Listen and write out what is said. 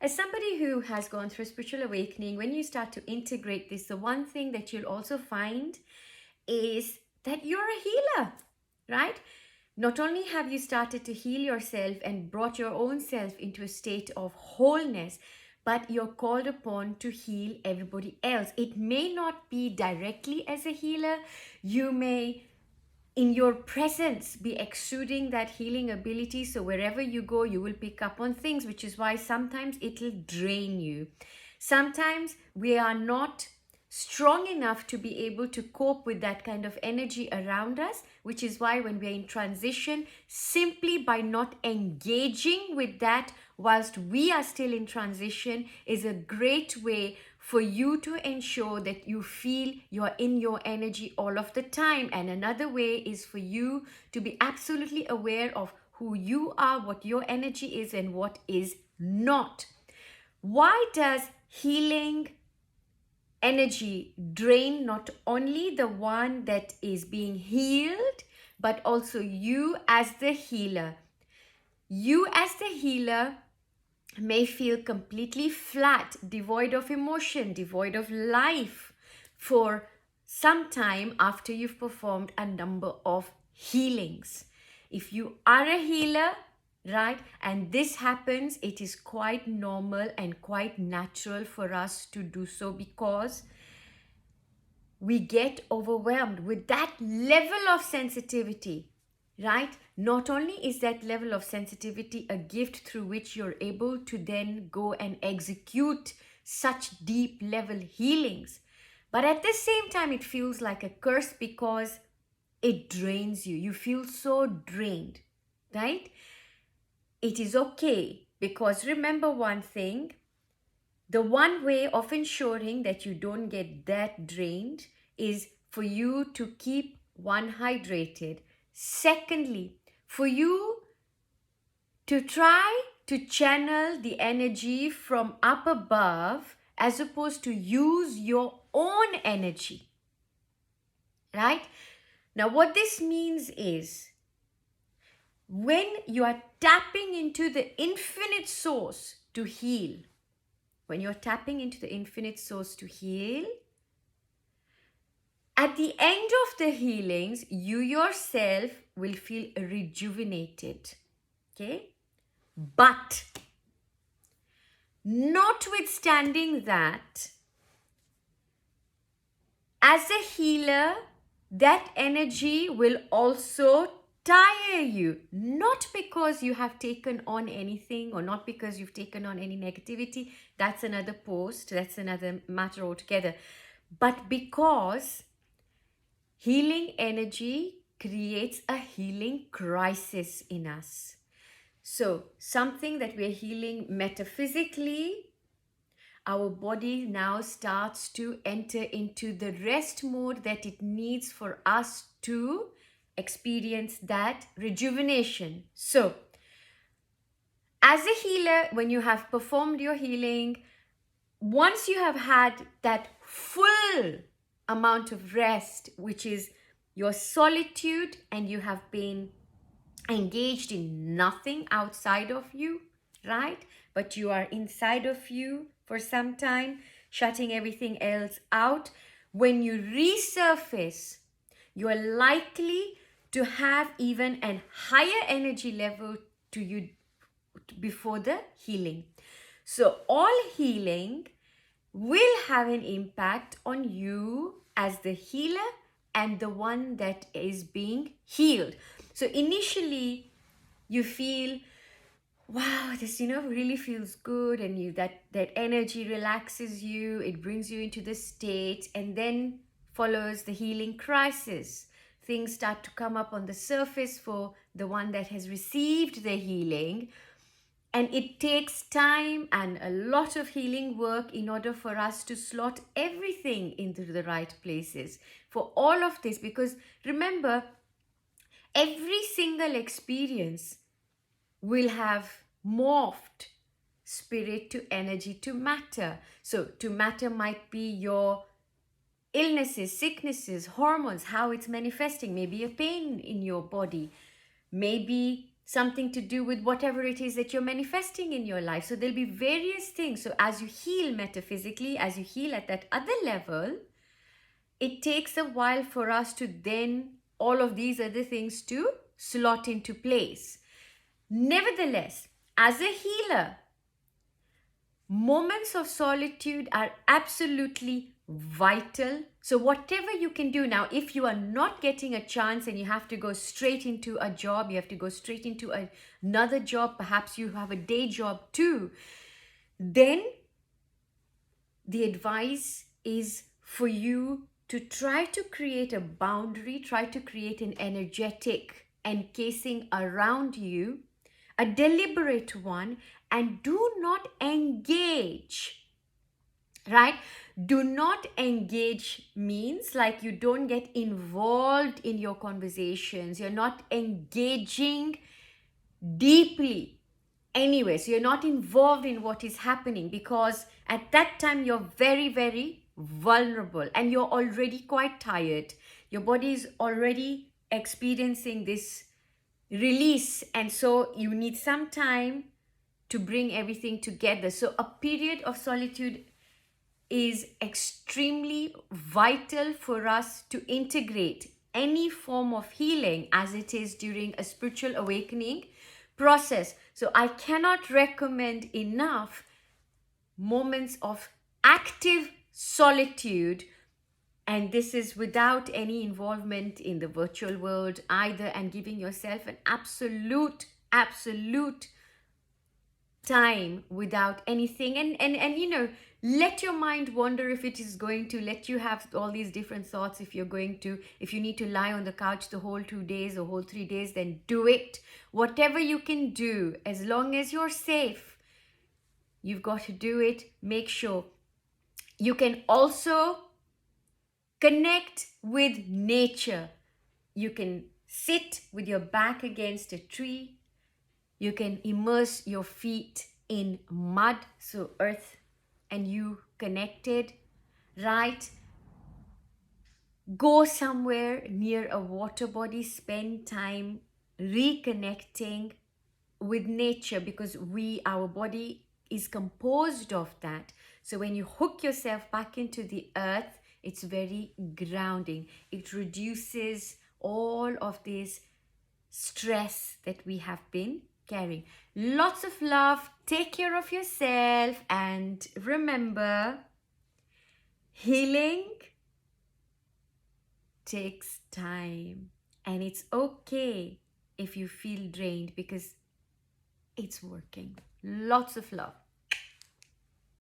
as somebody who has gone through spiritual awakening, when you start to integrate this, the one thing that you'll also find is that you're a healer, right? Not only have you started to heal yourself and brought your own self into a state of wholeness, but you're called upon to heal everybody else. It may not be directly as a healer. You may, in your presence, be exuding that healing ability. So wherever you go, you will pick up on things, which is why sometimes it'll drain you. Sometimes we are not strong enough to be able to cope with that kind of energy around us, which is why when we're in transition, simply by not engaging with that whilst we are still in transition is a great way for you to ensure that you feel you're in your energy all of the time. And another way is for you to be absolutely aware of who you are, what your energy is, and what is not. Why does healing energy drain not only the one that is being healed, but also you as the healer? You as the healer may feel completely flat, devoid of emotion, devoid of life for some time after you've performed a number of healings. If you are a healer, right, and this happens, it is quite normal and quite natural for us to do so, because we get overwhelmed with that level of sensitivity, right? Not only is that level of sensitivity a gift through which you're able to then go and execute such deep level healings, but at the same time, it feels like a curse because it drains you. You feel so drained, right? It is okay, because remember one thing, the one way of ensuring that you don't get that drained is for you to keep one, hydrated. Secondly, for you to try to channel the energy from up above as opposed to use your own energy, right? Now, what this means is when you are tapping into the infinite source to heal, when you're tapping into the infinite source to heal, at the end of the healings, you yourself will feel rejuvenated. Okay? But notwithstanding that, as a healer, that energy will also tire you, not because you have taken on anything or not because you've taken on any negativity. That's another post, that's another matter altogether. But because healing energy creates a healing crisis in us. So something that we're healing metaphysically, our body now starts to enter into the rest mode that it needs for us to experience that rejuvenation. So, as a healer, when you have performed your healing, once you have had that full amount of rest, which is your solitude, and you have been engaged in nothing outside of you, right? But you are inside of you for some time, shutting everything else out. When you resurface, you are likely to have even a higher energy level to you before the healing. So all healing will have an impact on you as the healer and the one that is being healed. So initially you feel, wow, this really feels good, and you that energy relaxes you, it brings you into the state, and then follows the healing crisis. Things start to come up on the surface for the one that has received the healing, and it takes time and a lot of healing work in order for us to slot everything into the right places for all of this. Because remember, every single experience will have morphed spirit to energy to matter. So to matter might be your illnesses, sicknesses, hormones, how it's manifesting, maybe a pain in your body, maybe something to do with whatever it is that you're manifesting in your life. So there'll be various things. So as you heal metaphysically, as you heal at that other level, it takes a while for us to then all of these other things to slot into place. Nevertheless, as a healer, moments of solitude are absolutely vital. So whatever you can do now, if you are not getting a chance and you have to go straight into a job, you have to go straight into another job, perhaps you have a day job too, then the advice is for you to try to create a boundary, try to create an energetic encasing around you, a deliberate one, and do not engage, right? Do not engage means like you don't get involved in your conversations, you're not engaging deeply anyway, so you're not involved in what is happening, because at that time you're very, very vulnerable and you're already quite tired. Your body is already experiencing this release, and so you need some time to bring everything together. So a period of solitude is extremely vital for us to integrate any form of healing, as it is during a spiritual awakening process. So I cannot recommend enough moments of active solitude, and this is without any involvement in the virtual world either, and giving yourself an absolute time without anything, and you know, let your mind wander if it is going to let you have all these different thoughts. If you need to lie on the couch the whole 2 days or whole 3 days, then do it. Whatever you can do, as long as you're safe, you've got to do it. Make sure you can also connect with nature. You can sit with your back against a tree. You can immerse your feet in mud, so earth and you connected, right? Go somewhere near a water body, spend time reconnecting with nature, because our body is composed of that. So when you hook yourself back into the earth, it's very grounding. It reduces all of this stress that we have been carrying. Lots of love. Take care of yourself, and remember, healing takes time, and it's okay if you feel drained, because it's working. Lots of love.